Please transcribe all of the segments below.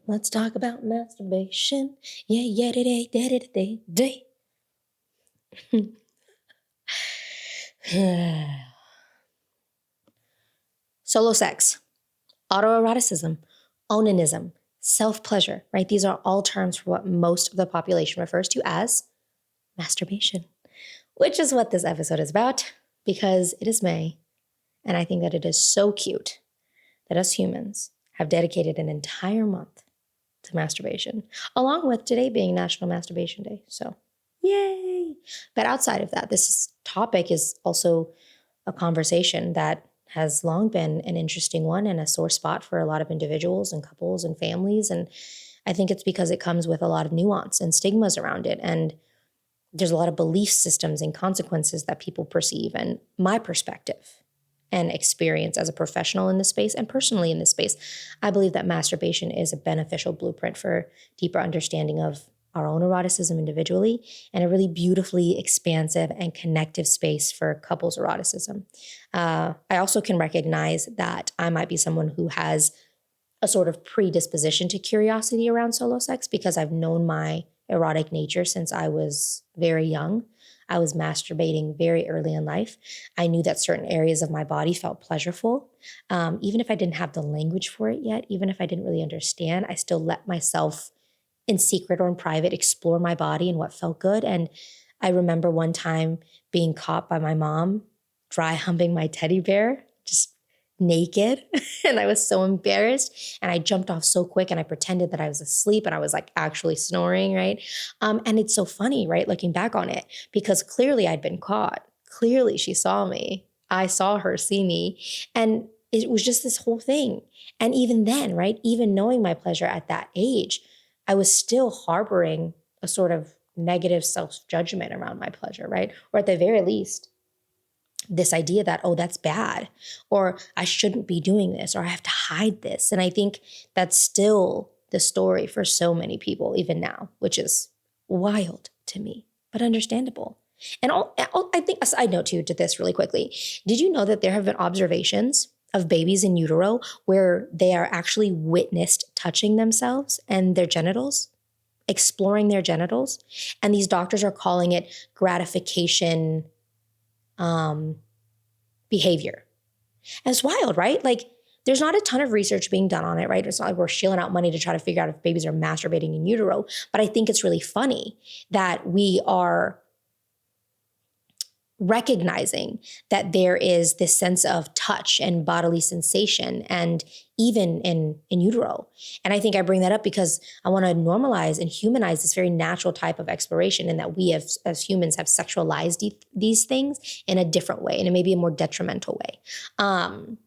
Let's talk about masturbation. Yeah, day. Solo sex, autoeroticism, onanism, self-pleasure, right? These are all terms for what most of the population refers to as masturbation, which is what this episode is about because it is May. And I think that it is so cute that us humans have dedicated an entire month to masturbation, along with today being National Masturbation Day. So, yay! But outside of that, this topic is also a conversation that has long been an interesting one and a sore spot for a lot of individuals and couples and families. And I think it's because it comes with a lot of nuance and stigmas around it. And there's a lot of belief systems and consequences that people perceive. And my perspective and experience as a professional in this space and personally in this space, I believe that masturbation is a beneficial blueprint for deeper understanding of our own eroticism individually and a really beautifully expansive and connective space for couples eroticism. I also can recognize that I might be someone who has a sort of predisposition to curiosity around solo sex because I've known my erotic nature since I was very young. I was masturbating very early in life. I knew that certain areas of my body felt pleasurable. Even if I didn't have the language for it yet, even if I didn't really understand, I still let myself in secret or in private explore my body and what felt good. And I remember one time being caught by my mom dry humping my teddy bear, just naked. And I was so embarrassed. And I jumped off so quick and I pretended that I was asleep and I was like actually snoring, right? And it's so funny, right? Looking back on it, because clearly I'd been caught. Clearly she saw me. I saw her see me. And it was just this whole thing. And even then, right? Even knowing my pleasure at that age, I was still harboring a sort of negative self-judgment around my pleasure, right? Or at the very least, this idea that, oh, that's bad, or I shouldn't be doing this, or I have to hide this. And I think that's still the story for so many people, even now, which is wild to me, but understandable. And I think a side note to this really quickly. Did you know that there have been observations of babies in utero where they are actually witnessed touching themselves and their genitals, exploring their genitals? And these doctors are calling it gratification behavior. And it's wild, right? Like there's not a ton of research being done on it, right? It's not like we're shilling out money to try to figure out if babies are masturbating in utero. But I think it's really funny that we are recognizing that there is this sense of touch and bodily sensation and even in utero. And I think I bring that up because I want to normalize and humanize this very natural type of exploration, and that we as humans have sexualized these things in a different way, and it may be a more detrimental way. And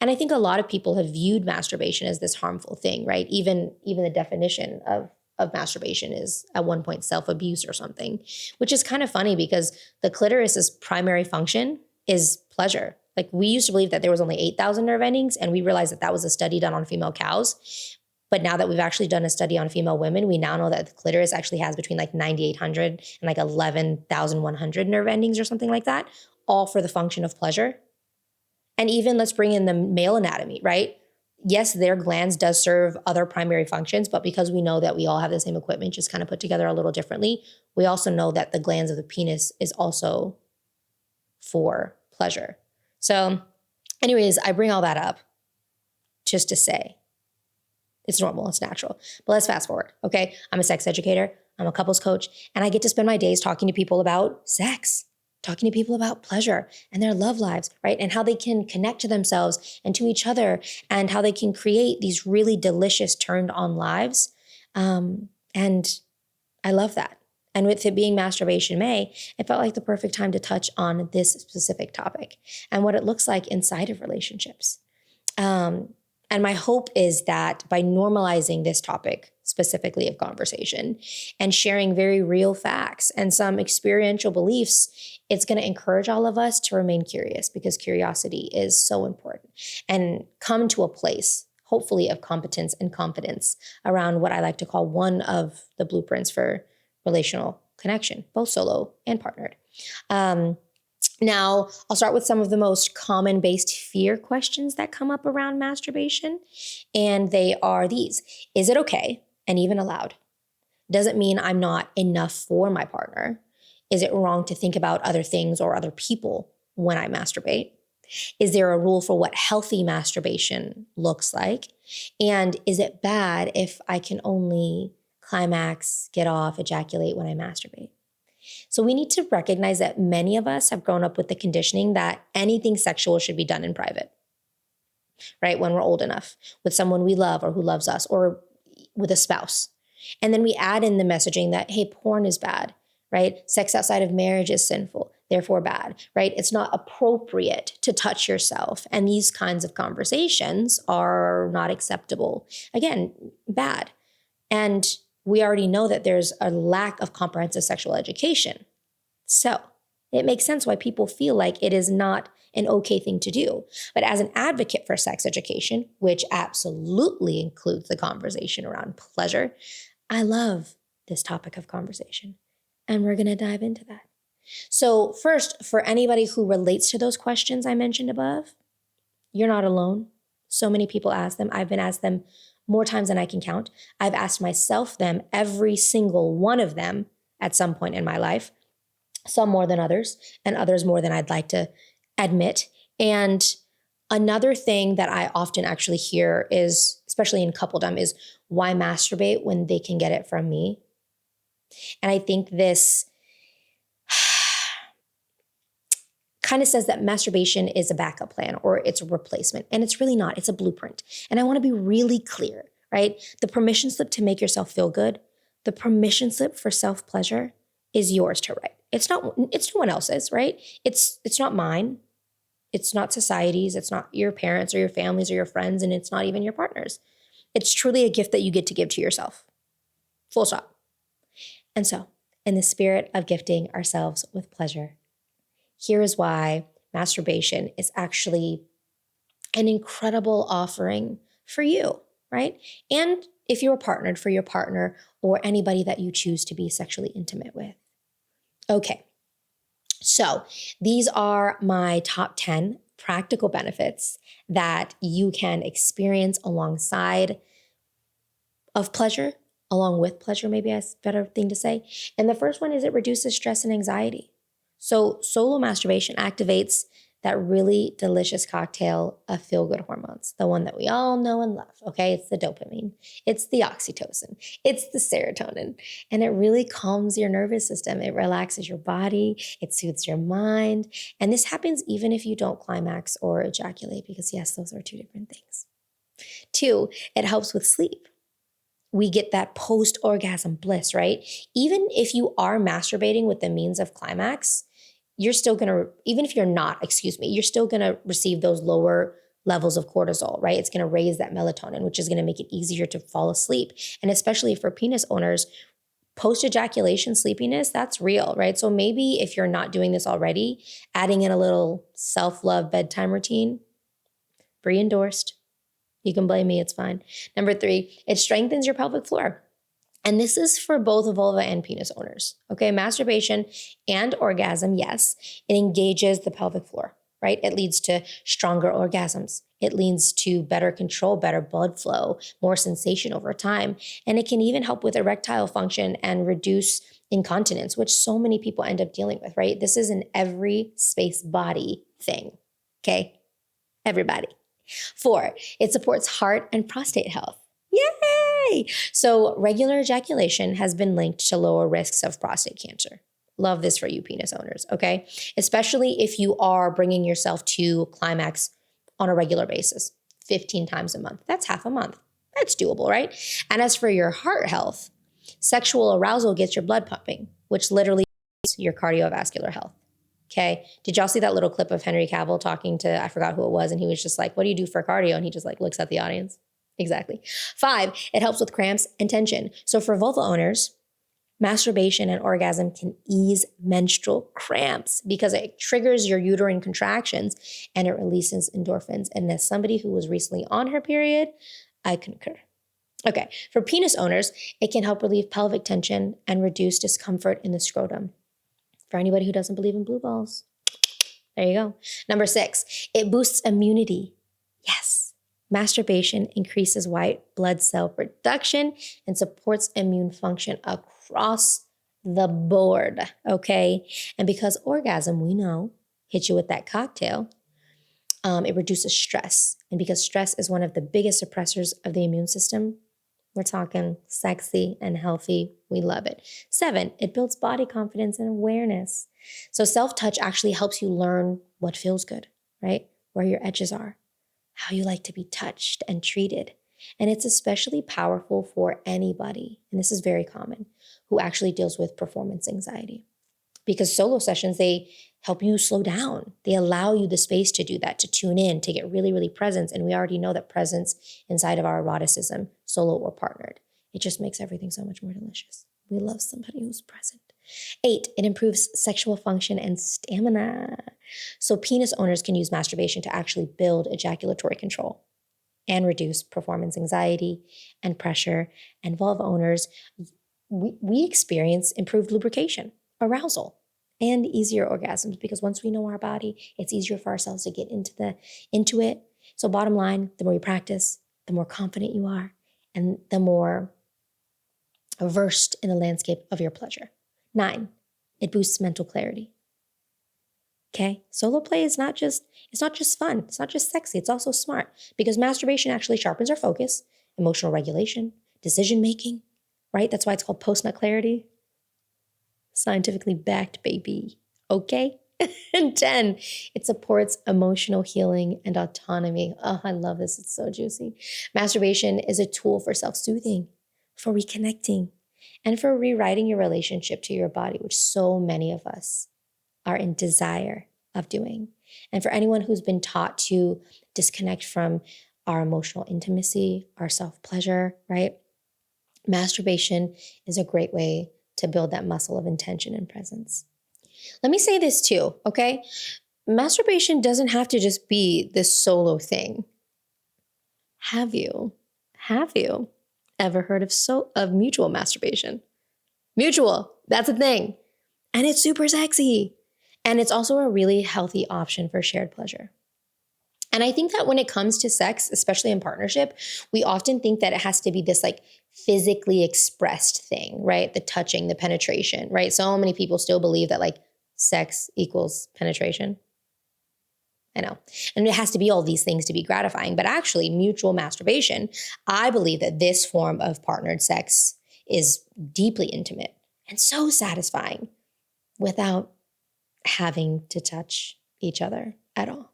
I think a lot of people have viewed masturbation as this harmful thing, right? Even the definition of masturbation is at one point self-abuse or something, which is kind of funny because the clitoris's primary function is pleasure. Like we used to believe that there was only 8,000 nerve endings, and we realized that that was a study done on female cows. But now that we've actually done a study on female women, we now know that the clitoris actually has between like 9,800 and like 11,100 nerve endings or something like that, all for the function of pleasure. And even let's bring in the male anatomy, right? Yes, their glands does serve other primary functions, but because we know that we all have the same equipment, just kind of put together a little differently, we also know that the glands of the penis is also for pleasure. So anyways, I bring all that up just to say it's normal, it's natural. But let's fast forward, okay? I'm a sex educator, I'm a couples coach, and I get to spend my days talking to people about sex, talking to people about pleasure and their love lives, right? And how they can connect to themselves and to each other, and how they can create these really delicious turned on lives. And I love that. And with it being Masturbation May, it felt like the perfect time to touch on this specific topic and what it looks like inside of relationships. And my hope is that by normalizing this topic, specifically of conversation, and sharing very real facts and some experiential beliefs, it's going to encourage all of us to remain curious, because curiosity is so important, and come to a place, hopefully, of competence and confidence around what I like to call one of the blueprints for relational connection, both solo and partnered. Now, I'll start with some of the most common based fear questions that come up around masturbation. And they are these. Is it okay and even allowed? Does it mean I'm not enough for my partner? Is it wrong to think about other things or other people when I masturbate? Is there a rule for what healthy masturbation looks like? And is it bad if I can only climax, get off, ejaculate when I masturbate? So we need to recognize that many of us have grown up with the conditioning that anything sexual should be done in private, right? When we're old enough, with someone we love or who loves us, or with a spouse. And then we add in the messaging that, hey, porn is bad, right? Sex outside of marriage is sinful, therefore bad, right? It's not appropriate to touch yourself. And these kinds of conversations are not acceptable. Again, bad. And we already know that there's a lack of comprehensive sexual education. So it makes sense why people feel like it is not an okay thing to do. But as an advocate for sex education, which absolutely includes the conversation around pleasure, I love this topic of conversation. And we're going to dive into that. So first, for anybody who relates to those questions I mentioned above, you're not alone. So many people ask them. I've been asked them more times than I can count. I've asked myself them, every single one of them at some point in my life, some more than others, and others more than I'd like to admit. And another thing that I often actually hear is, especially in coupledom, is why masturbate when they can get it from me? And I think this kind of says that masturbation is a backup plan or it's a replacement. And it's really not. It's a blueprint. And I want to be really clear, right? The permission slip to make yourself feel good, the permission slip for self-pleasure is yours to write. It's no one else's, right? It's not mine. It's not society's. It's not your parents or your families or your friends, and it's not even your partner's. It's truly a gift that you get to give to yourself. Full stop. And so, in the spirit of gifting ourselves with pleasure, here is why masturbation is actually an incredible offering for you, right? And if you're partnered, for your partner or anybody that you choose to be sexually intimate with. Okay, so these are my top 10 practical benefits that you can experience alongside of pleasure, along with pleasure, maybe that's a better thing to say. And the first one is it reduces stress and anxiety. So solo masturbation activates that really delicious cocktail of feel-good hormones, the one that we all know and love, okay? It's the dopamine, it's the oxytocin, it's the serotonin, and it really calms your nervous system. It relaxes your body, it soothes your mind, and this happens even if you don't climax or ejaculate, because yes, those are two different things. 2, it helps with sleep. We get that post-orgasm bliss, right? Even if you are masturbating with the means of climax, you're still gonna, even if you're not, you're still gonna receive those lower levels of cortisol, right? It's gonna raise that melatonin, which is gonna make it easier to fall asleep. And especially for penis owners, post-ejaculation sleepiness, that's real, right? So maybe if you're not doing this already, adding in a little self-love bedtime routine, Bree endorsed. You can blame me, it's fine. Number 3, it strengthens your pelvic floor. And this is for both vulva and penis owners, okay? Masturbation and orgasm, yes, it engages the pelvic floor, right? It leads to stronger orgasms. It leads to better control, better blood flow, more sensation over time. And it can even help with erectile function and reduce incontinence, which so many people end up dealing with, right? This is an every space body thing, okay? Everybody. 4, it supports heart and prostate health. Yay! So regular ejaculation has been linked to lower risks of prostate cancer. Love this for you penis owners, okay? Especially if you are bringing yourself to climax on a regular basis, 15 times a month. That's half a month. That's doable, right? And as for your heart health, sexual arousal gets your blood pumping, which literally is your cardiovascular health. Okay. Did y'all see that little clip of Henry Cavill talking to, I forgot who it was, and he was just like, what do you do for cardio? And he just like looks at the audience. Exactly. 5, it helps with cramps and tension. So for vulva owners, masturbation and orgasm can ease menstrual cramps because it triggers your uterine contractions and it releases endorphins. And as somebody who was recently on her period, I concur. Okay. For penis owners, it can help relieve pelvic tension and reduce discomfort in the scrotum. For anybody who doesn't believe in blue balls, There you go. Number 6, it boosts immunity. Yes. Masturbation increases white blood cell production and supports immune function across the board, okay? And because orgasm, we know, hits you with that cocktail, it reduces stress. And because stress is one of the biggest suppressors of the immune system, we're talking sexy and healthy. We love it. 7, it builds body confidence and awareness. So self-touch actually helps you learn what feels good, right? Where your edges are, how you like to be touched and treated. And it's especially powerful for anybody, and this is very common, who actually deals with performance anxiety. Because solo sessions, they help you slow down. They allow you the space to do that, to tune in, to get really, really present. And we already know that presence inside of our eroticism, solo or partnered, it just makes everything so much more delicious. We love somebody who's present. 8, it improves sexual function and stamina. So penis owners can use masturbation to actually build ejaculatory control and reduce performance anxiety and pressure. And vulva owners, we experience improved lubrication, arousal, and easier orgasms, because once we know our body, it's easier for ourselves to get into it. So bottom line, the more you practice, the more confident you are, and the more versed in the landscape of your pleasure. 9, it boosts mental clarity. Okay, solo play is not just fun, it's not just sexy, it's also smart, because masturbation actually sharpens our focus, emotional regulation, decision making, right? That's why it's called post-nut clarity. Scientifically backed, baby. Okay? And 10, it supports emotional healing and autonomy. Oh, I love this. It's so juicy. Masturbation is a tool for self-soothing, for reconnecting, and for rewriting your relationship to your body, which so many of us are in desire of doing. And for anyone who's been taught to disconnect from our emotional intimacy, our self-pleasure, right? Masturbation is a great way to build that muscle of intention and presence. Let me say this too, okay? Masturbation doesn't have to just be this solo thing. Have you ever heard of mutual masturbation? Mutual, that's a thing. And it's super sexy. And it's also a really healthy option for shared pleasure. And I think that when it comes to sex, especially in partnership, we often think that it has to be this like physically expressed thing, right? The touching, the penetration, right? So many people still believe that like sex equals penetration. I know. And it has to be all these things to be gratifying. But actually, mutual masturbation, I believe that this form of partnered sex is deeply intimate and so satisfying without having to touch each other at all.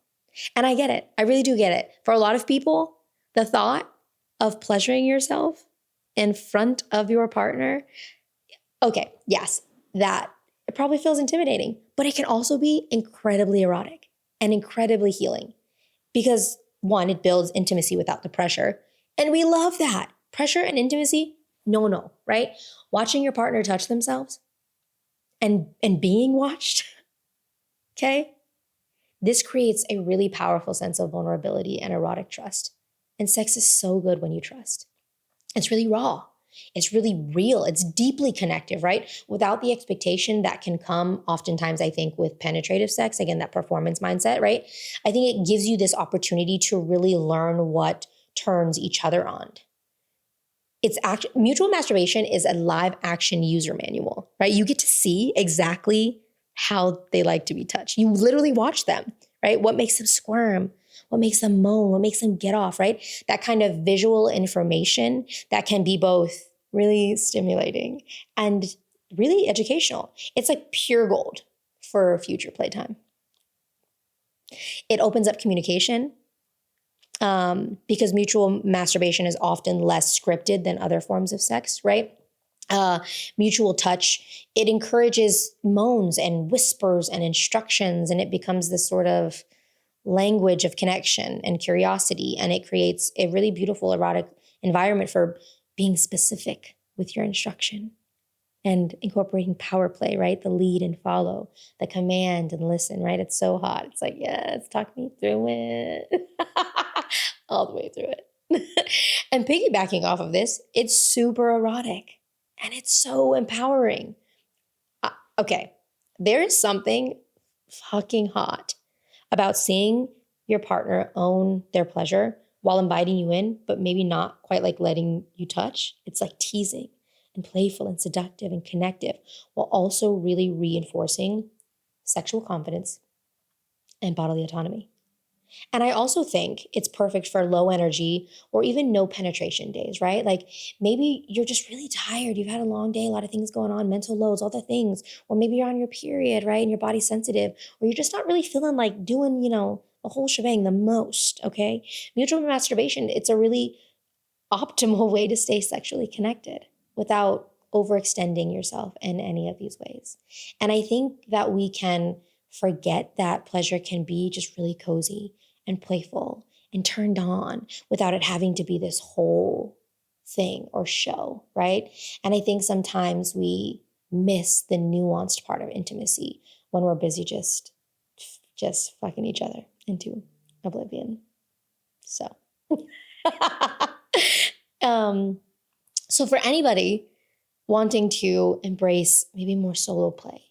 And I get it. I really do get it. For a lot of people, the thought of pleasuring yourself in front of your partner, okay, yes, that it probably feels intimidating, but it can also be incredibly erotic and incredibly healing, because 1, it builds intimacy without the pressure. And we love that. Pressure and intimacy, no, right? Watching your partner touch themselves and being watched, okay? This creates a really powerful sense of vulnerability and erotic trust. And sex is so good when you trust. It's really raw. It's really real. It's deeply connective, right? Without the expectation that can come oftentimes, I think, with penetrative sex, again, that performance mindset, right? I think it gives you this opportunity to really learn what turns each other on. Mutual masturbation is a live action user manual, right? You get to see exactly how they like to be touched. You literally watch them, right? What makes them squirm? What makes them moan? What makes them get off, right? That kind of visual information that can be both really stimulating and really educational. It's like pure gold for future playtime. It opens up communication, because mutual masturbation is often less scripted than other forms of sex, right? Mutual touch, it encourages moans and whispers and instructions, and it becomes this sort of language of connection and curiosity, and it creates a really beautiful erotic environment for being specific with your instruction and incorporating power play, right? The lead and follow, the command and listen, right? It's so hot. It's like, yes, talk me through it. All the way through it. And piggybacking off of this, it's super erotic and it's so empowering. Okay, there is something fucking hot about seeing your partner own their pleasure while inviting you in, but maybe not quite like letting you touch. It's like teasing and playful and seductive and connective, while also really reinforcing sexual confidence and bodily autonomy. And I also think it's perfect for low energy or even no penetration days, right? Like maybe you're just really tired. You've had a long day, a lot of things going on, mental loads, all the things. Or maybe you're on your period, right? And your body's sensitive, or you're just not really feeling like doing, the whole shebang the most, okay? Mutual masturbation, it's a really optimal way to stay sexually connected without overextending yourself in any of these ways. And I think that we can forget that pleasure can be just really cozy and playful and turned on without it having to be this whole thing or show, right? And I think sometimes we miss the nuanced part of intimacy when we're busy just fucking each other into oblivion. So so for anybody wanting to embrace maybe more solo play,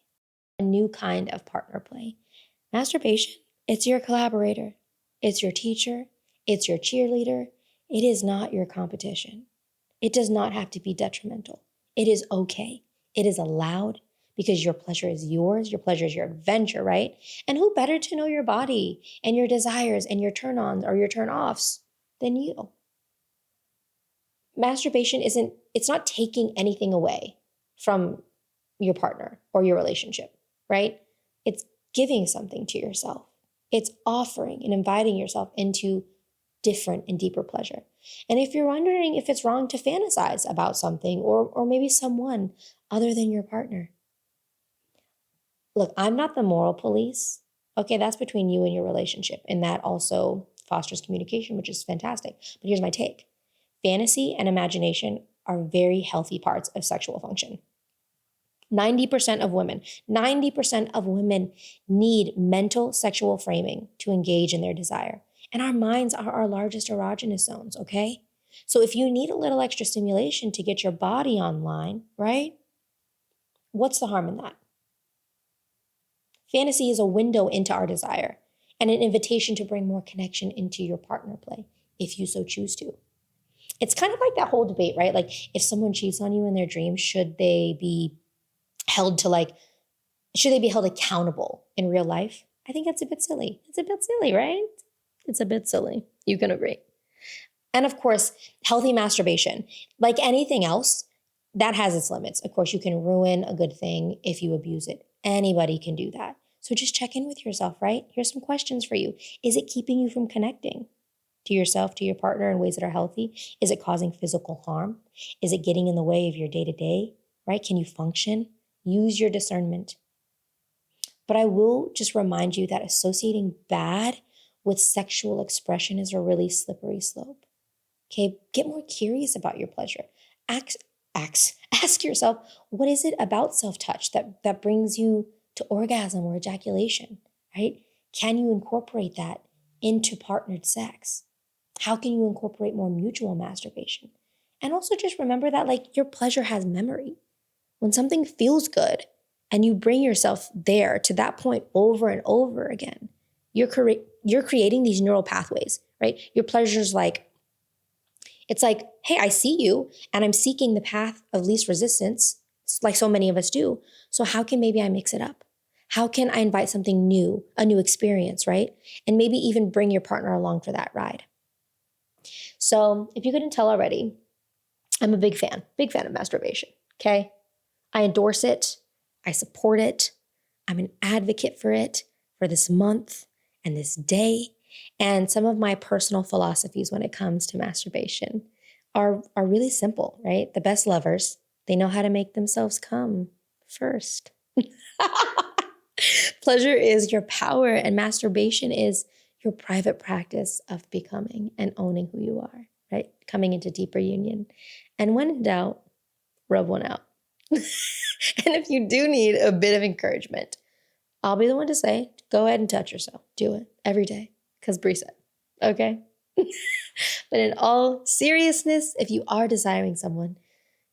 a new kind of partner play, masturbation, it's your collaborator. It's your teacher. It's your cheerleader. It is not your competition. It does not have to be detrimental. It is okay. It is allowed because your pleasure is yours. Your pleasure is your adventure, right? And who better to know your body and your desires and your turn-ons or your turn-offs than you? Masturbation it's not taking anything away from your partner or your relationship, right? It's giving something to yourself. It's offering and inviting yourself into different and deeper pleasure. And if you're wondering if it's wrong to fantasize about something or maybe someone other than your partner, look, I'm not the moral police. Okay, that's between you and your relationship. And that also fosters communication, which is fantastic. But here's my take. Fantasy and imagination are very healthy parts of sexual function. 90% of women need mental sexual framing to engage in their desire. And our minds are our largest erogenous zones, okay? So if you need a little extra stimulation to get your body online, right? What's the harm in that? Fantasy is a window into our desire and an invitation to bring more connection into your partner play, if you so choose to. It's kind of like that whole debate, right? Like if someone cheats on you in their dreams, should they be held accountable in real life? I think that's a bit silly. It's a bit silly, right? It's a bit silly. You can agree. And of course, healthy masturbation, like anything else, that has its limits. Of course, you can ruin a good thing if you abuse it. Anybody can do that. So just check in with yourself, right? Here's some questions for you. Is it keeping you from connecting to yourself, to your partner in ways that are healthy? Is it causing physical harm? Is it getting in the way of your day-to-day, right? Can you function? Use your discernment. But I will just remind you that associating bad with sexual expression is a really slippery slope. Okay, get more curious about your pleasure. Ask yourself, what is it about self-touch that brings you to orgasm or ejaculation, right? Can you incorporate that into partnered sex? How can you incorporate more mutual masturbation? And also just remember that like your pleasure has memory. When something feels good and you bring yourself there to that point over and over again, you're creating these neural pathways, right? Your pleasure's it's like, hey, I see you and I'm seeking the path of least resistance, like so many of us do. So how can maybe I mix it up? How can I invite something new, a new experience, right? And maybe even bring your partner along for that ride. So if you couldn't tell already, I'm a big fan of masturbation, okay? I endorse it. I support it. I'm an advocate for it for this month and this day. And some of my personal philosophies when it comes to masturbation are really simple, right? The best lovers, they know how to make themselves come first. Pleasure is your power, and masturbation is your private practice of becoming and owning who you are, right? Coming into deeper union. And when in doubt, rub one out. And if you do need a bit of encouragement, I'll be the one to say, go ahead and touch yourself. Do it every day, because Bree said, okay? But in all seriousness, if you are desiring someone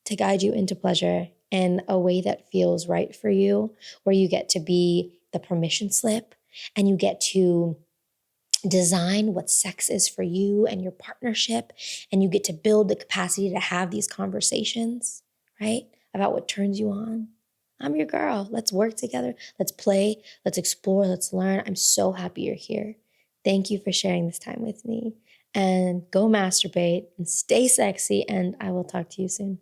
to guide you into pleasure in a way that feels right for you, where you get to be the permission slip and you get to design what sex is for you and your partnership, and you get to build the capacity to have these conversations, right? About what turns you on. I'm your girl. Let's work together. Let's play. Let's explore. Let's learn. I'm so happy you're here. Thank you for sharing this time with me. And go masturbate and stay sexy. And I will talk to you soon.